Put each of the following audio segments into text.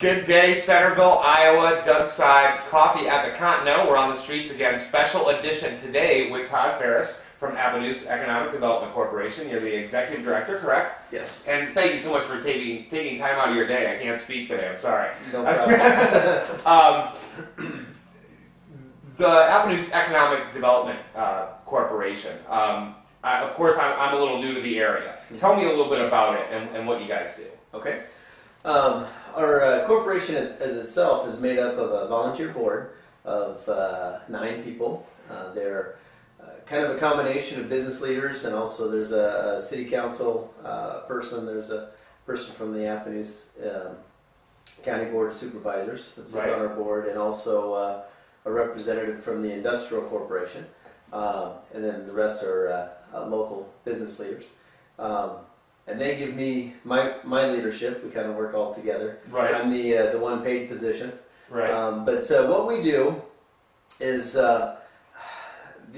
Good day, Centerville, Iowa, Doug Side, coffee at the Continental. We're on the streets again. Special edition today with Tod Faris from Avenues Economic Development Corporation. You're the executive director, correct? Yes. And thank you so much for taking time out of your day. I can't speak today. I'm sorry. No problem. The Avenues Economic Development Corporation. Of course, I'm a little new to the area. Tell me a little bit about it and what you guys do. Okay. Our corporation as itself is made up of a volunteer board of 9 people. They're kind of a combination of business leaders, and also there's a city council person. There's a person from the Avenues County Board of Supervisors that sits on our board, and also a representative from the Industrial Corporation. And then the rest are local business leaders. And they give me my leadership. We kind of work all together. Right. I'm the one paid position. Right. But what we do is the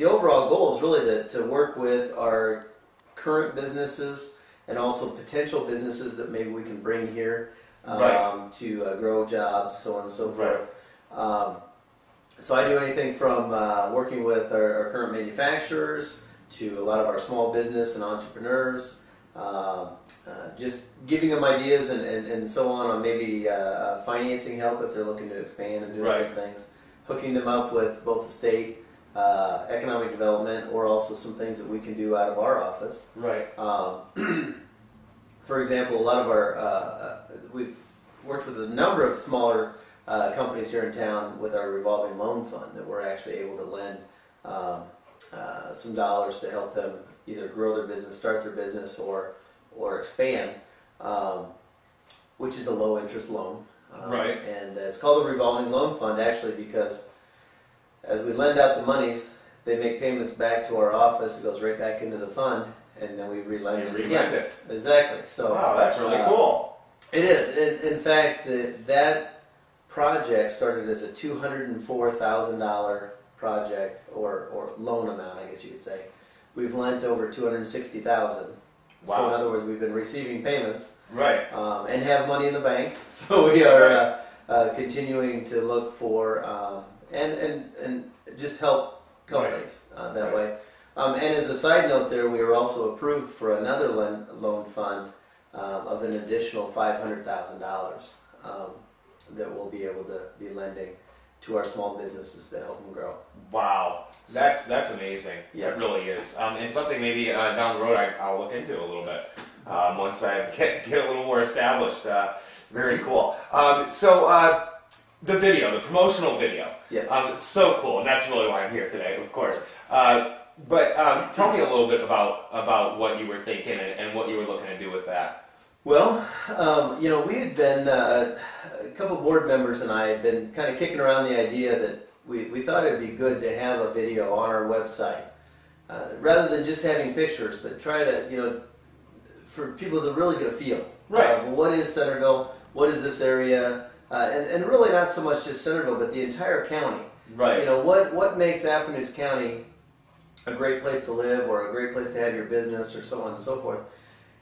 overall goal is really to work with our current businesses and also potential businesses that maybe we can bring here to grow jobs, so on and so forth. So I do anything from working with our current manufacturers to a lot of our small business and entrepreneurs. Just giving them ideas and so on maybe financing help if they're looking to expand and do some things. Hooking them up with both the state economic development or also some things that we can do out of our office. Right. For example, a lot of our we've worked with a number of smaller companies here in town with our revolving loan fund that we're actually able to lend some dollars to help them either grow their business, start their business, or expand, which is a low interest loan. And it's called a revolving loan fund actually because as we lend out the monies, they make payments back to our office. It goes right back into the fund, and then we relend it again. Exactly. So wow, that's really cool. It is. In fact, that project started as a $204,000 project or loan amount, I guess you could say. We've lent over $260,000. Wow. So in other words, we've been receiving payments, and have money in the bank. So we are continuing to look for and just help companies that way. And as a side note, there we were also approved for another loan fund of an additional $500,000 that we'll be able to be lending to our small businesses to help them grow. Wow, that's amazing. Yes. It really is. And something maybe down the road I'll look into a little bit once I get a little more established. Very cool. So the video, the promotional video. Yes. It's so cool, and that's really why I'm here today, of course. But tell me a little bit about what you were thinking and what you were looking to do with that. Well, we had been, a couple board members and I had been kind of kicking around the idea that we thought it would be good to have a video on our website. Rather than just having pictures, but try to, for people to really get a feel of what is Centerville, what is this area, and really not so much just Centerville, but the entire county. Right. What makes Avenues County a great place to live or a great place to have your business or so on and so forth.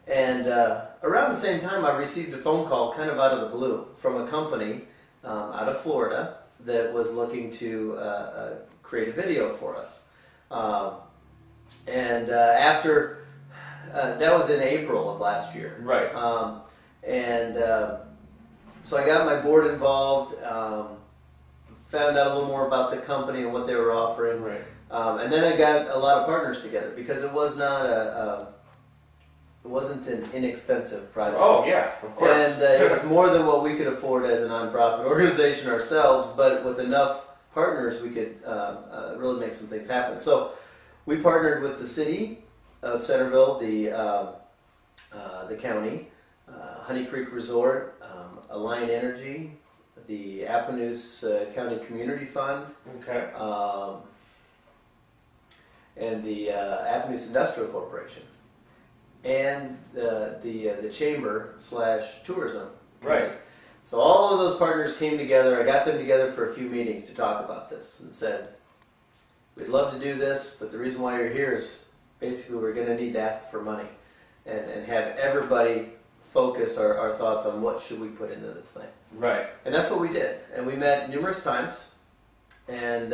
And around the same time, I received a phone call kind of out of the blue from a company out of Florida that was looking to create a video for us. And after, that was in April of last year. Right. So I got my board involved, found out a little more about the company and what they were offering. Right. And then I got a lot of partners together because it was not it wasn't an inexpensive project. Oh yeah, of course. And it was more than what we could afford as a nonprofit organization ourselves, but with enough partners we could really make some things happen. So we partnered with the city of Centerville, the county, Honey Creek Resort, Alliant Energy, the Avenues County Community Fund, and the Avenues Industrial Corporation, and the chamber / tourism. Right. So all of those partners came together. I got them together for a few meetings to talk about this and said, we'd love to do this, but the reason why you're here is basically we're going to need to ask for money and have everybody focus our thoughts on what should we put into this thing. Right. And that's what we did. And we met numerous times. And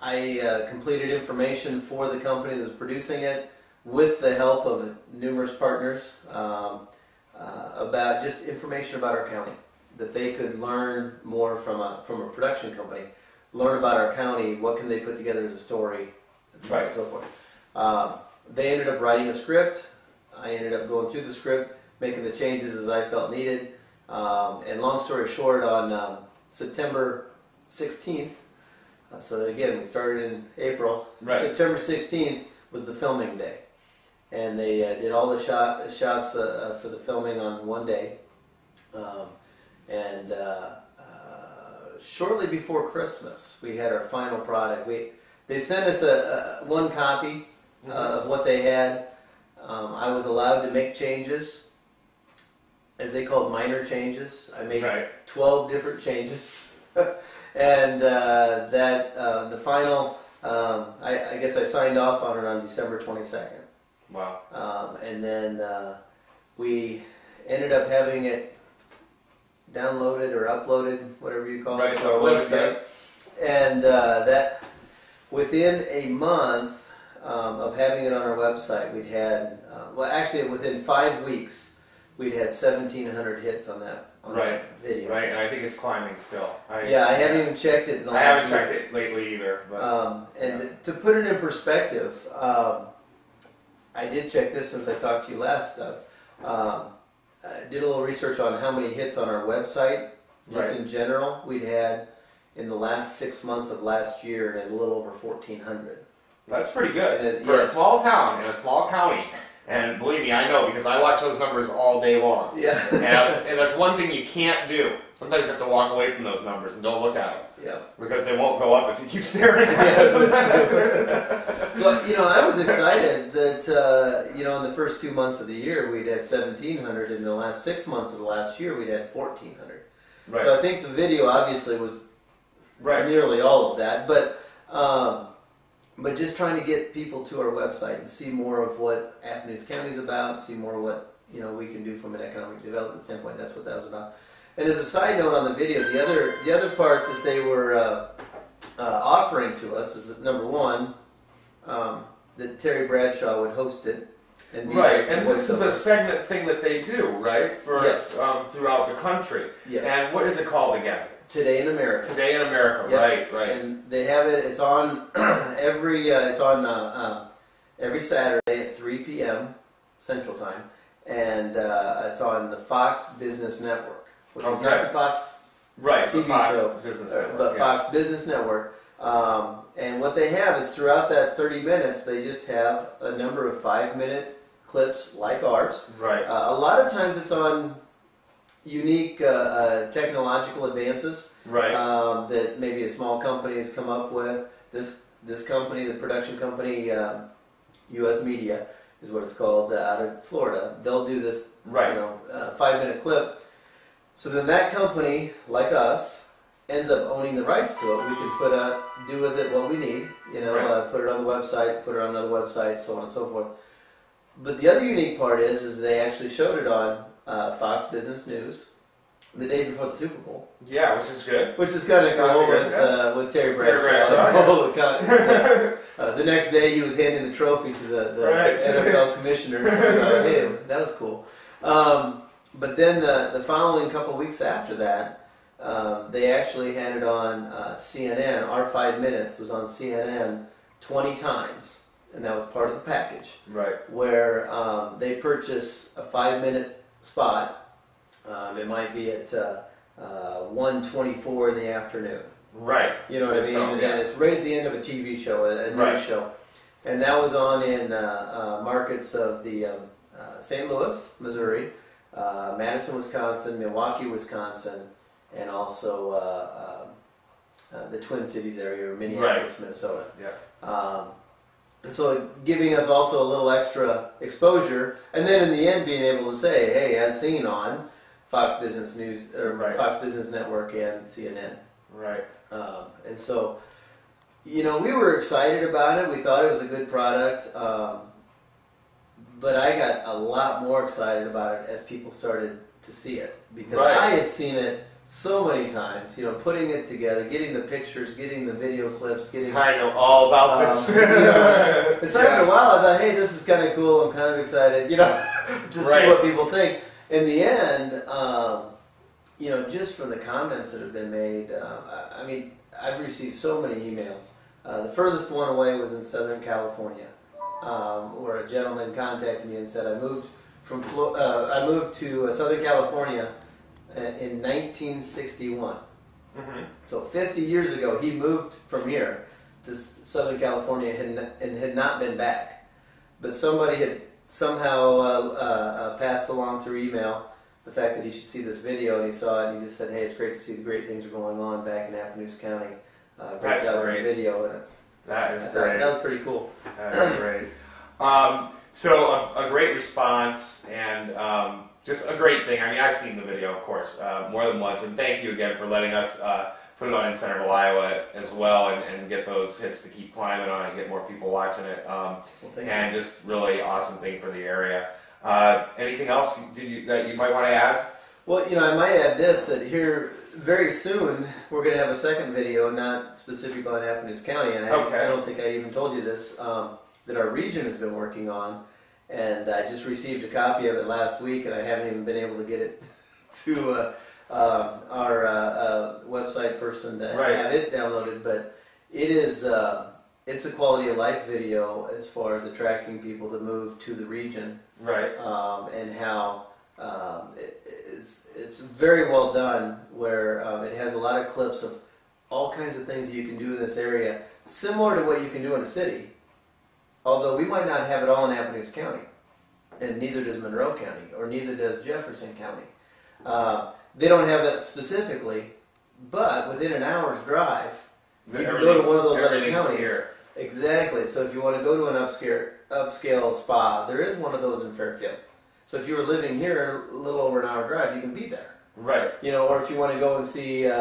I completed information for the company that was producing it with the help of numerous partners about just information about our county, that they could learn more from a production company, learn about our county, what can they put together as a story, and so on and so forth. They ended up writing a script. I ended up going through the script, making the changes as I felt needed. And long story short, on September 16th, so again, we started in April. Right. September 16th was the filming day. And they did all the shots for the filming on one day. Shortly before Christmas, we had our final product. They sent us one copy of what they had. I was allowed to make changes, as they called minor changes. I made 12 different changes. And the final, I guess I signed off on it on December 22nd. Wow. And then we ended up having it downloaded or uploaded, whatever you call it, to our website. And that within a month of having it on our website, we'd had, well, actually within 5 weeks, we'd had 1,700 hits on that video. Right, and I think it's climbing still. I haven't even checked it in the last I haven't checked it lately either. But, to put it in perspective, I did check this since I talked to you last, Doug. I did a little research on how many hits on our website, just in general, we'd had in the last 6 months of last year, and it's a little over 1,400. That's pretty good for a small town in a small county. And believe me, I know, because I watch those numbers all day long. Yeah. And that's one thing you can't do. Sometimes you have to walk away from those numbers and don't look at them. Yeah. Because they won't go up if you keep staring at them. So, I was excited that, in the first 2 months of the year, we'd had 1,700. In the last 6 months of the last year, we'd had 1,400. Right. So I think the video obviously was nearly all of that. But just trying to get people to our website and see more of what Appalachia County is about, see more what we can do from an economic development standpoint. That's what that was about. And as a side note on the video, the other part that they were offering to us is that, number one, that Terry Bradshaw would host it. And and this is a segment thing that they do, right? For throughout the country. Yes. And what is it called again? Today in America. Today in America, Yep. right. And they have it. It's on every Saturday at 3 p.m. Central Time, and it's on the Fox Business Network, which is not the Fox TV show, Business Network, but Fox Business Network. And what they have is throughout that 30 minutes, they just have a number of 5-minute clips like ours. Right. A lot of times it's on unique technological advances that maybe a small company has come up with. This company, the production company, U.S. Media is what it's called, out of Florida. They'll do this 5-minute clip. So then that company, like us, ends up owning the rights to it. We can do with it what we need. Put it on the website, put it on another website, so on and so forth. But the other unique part is they actually showed it on Fox Business News the day before the Super Bowl. Yeah, which is good. Which is kind of cool with Terry Bradshaw. The next day he was handing the trophy to the NFL commissioners. Hey, that was cool. But then the following couple weeks after that, they actually had it on CNN. Our 5 minutes was on CNN 20 times. And that was part of the package. Right. Where they purchase a 5-minute spot. It might be at 1:24 in the afternoon. Right. You know what I mean? And then it's right at the end of a TV show, a news show. And that was on in markets of the St. Louis, Missouri, Madison, Wisconsin, Milwaukee, Wisconsin, and also the Twin Cities area, or Minneapolis, Minnesota. Yeah. So giving us also a little extra exposure, and then in the end being able to say, hey, as seen on Fox Business News, or Fox Business Network and CNN. Right. And so, we were excited about it. We thought it was a good product. But I got a lot more excited about it as people started to see it, because Right. I had seen it so many times, you know, putting it together, getting the pictures, getting the video clips, getting... I know all about this. You know, and so after a while I thought, hey, this is kind of cool, I'm kind of excited, you know, to Right. see what people think. In the end, you know, just from the comments that have been made, I mean, I've received so many emails. The furthest one away was in Southern California, where a gentleman contacted me and said, I moved to Southern California in 1961. Mm-hmm. So 50 years ago, he moved from here to Southern California and had not been back. But somebody had somehow passed along through email the fact that he should see this video, and he saw it, and he just said, hey, it's great to see the great things are going on back in Appaloosa County. Great That's job great. with the video. And That is great. that was pretty cool. That is great. So a great response, and just a great thing. I mean, I've seen the video, of course, more than once, and thank you again for letting us put it on in Centerville, Iowa as well, and get those hits to keep climbing on and get more people watching it. And just really awesome thing for the area. Anything else that you might want to add? Well, you know, I might add this, that here very soon we're going to have a second video, not specific on Appaloosa County, and I don't think I even told you this, that our region has been working on, and I just received a copy of it last week, and I haven't even been able to get it to our website person to have it downloaded, but it is it's a quality of life video as far as attracting people to move to the region, Right. and how it's very well done, where it has a lot of clips of all kinds of things that you can do in this area, similar to what you can do in a city, although we might not have it all in Appaloosa County, and neither does Monroe County, or neither does Jefferson County. They don't have it specifically, but within an hour's drive, you can go to one of those other counties. Here. Exactly. So if you want to go to an upscale spa, there is one of those in Fairfield. So if you were living here, a little over an hour drive, you can be there. Right. You know, or if you want to go and see, if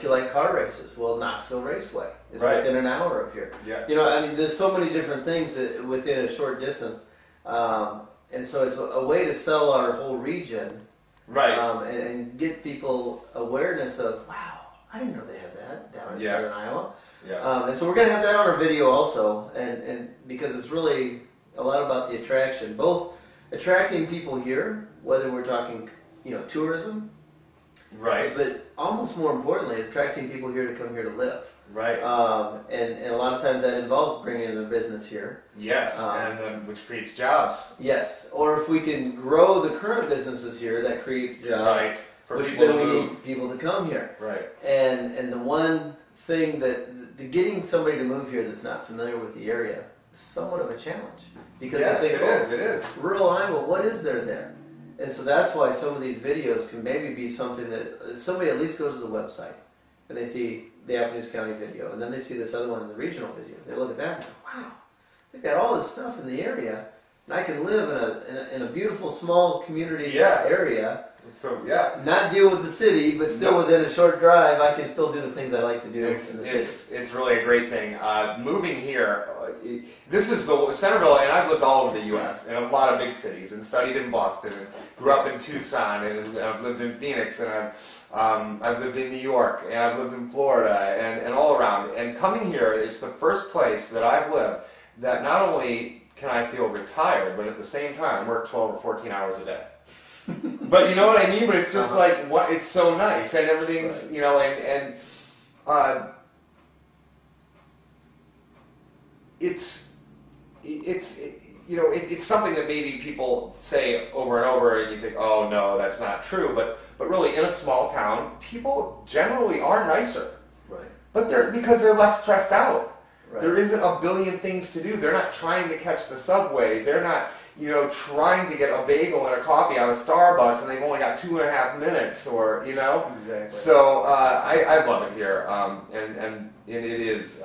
you like car races, well, Knoxville Raceway is within an hour of here. Yeah. You know, I mean, there's so many different things that within a short distance, and so it's a way to sell our whole region, Right. and get people awareness of, wow, I didn't know they had that down in Southern Iowa. Yeah. And so we're going to have that on our video also, and because it's really a lot about the attraction, both attracting people here, whether we're talking, you know, tourism, Right. but almost more importantly, is attracting people here to come here to live. Right. And a lot of times that involves bringing their business here. Yes, and which creates jobs. Yes, or if we can grow the current businesses here, that creates jobs. Right. For which people then to we move. need people to come here. Right. And the one thing that getting somebody to move here that's not familiar with the area is somewhat of a challenge, because Yes, they think, it is. rural Iowa, what is there there? And so that's why some of these videos can maybe be something that somebody at least goes to the website and they see the Appaloosa County video, and then they see this other one, the regional video. They look at that and go, wow, they've got all this stuff in the area, and I can live in a beautiful small community area. So Not deal with the city, but still within a short drive, I can still do the things I like to do in the city. It's really a great thing. Moving here, this is the Centerville, and I've lived all over the U.S. in a lot of big cities, and studied in Boston, and grew up in Tucson, and I've lived in Phoenix, and I've lived in New York, and I've lived in Florida, and all around. And coming here, it's the first place that I've lived that not only can I feel retired, but at the same time work 12 or 14 hours a day. But you know what I mean? But it's just like, what? It's so nice, and everything's, you know, and it's you know, it's something that maybe people say over and over, and you think, oh no, that's not true. But really, in a small town, people generally are nicer. Right. But because they're less stressed out. Right. There isn't a billion things to do. They're not trying to catch the subway. They're not, you know, trying to get a bagel and a coffee out of Starbucks, and they've only got 2.5 minutes, or, you know. Exactly. So I love it here, and it is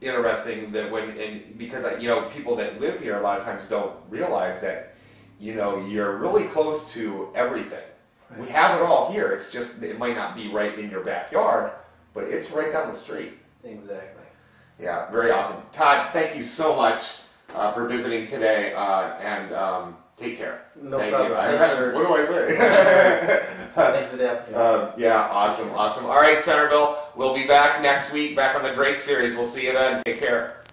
interesting that because you know, people that live here a lot of times don't realize that, you know, you're really close to everything. Right. We have it all here. It's just, it might not be right in your backyard, but it's right down the street. Exactly. Yeah, very awesome. Todd, thank you so much for visiting today, and take care. No Thank problem. you. What do I say? Thank you for the opportunity. Yeah, awesome. All right, Centerville, we'll be back next week, back on the Drake series. We'll see you then. Take care.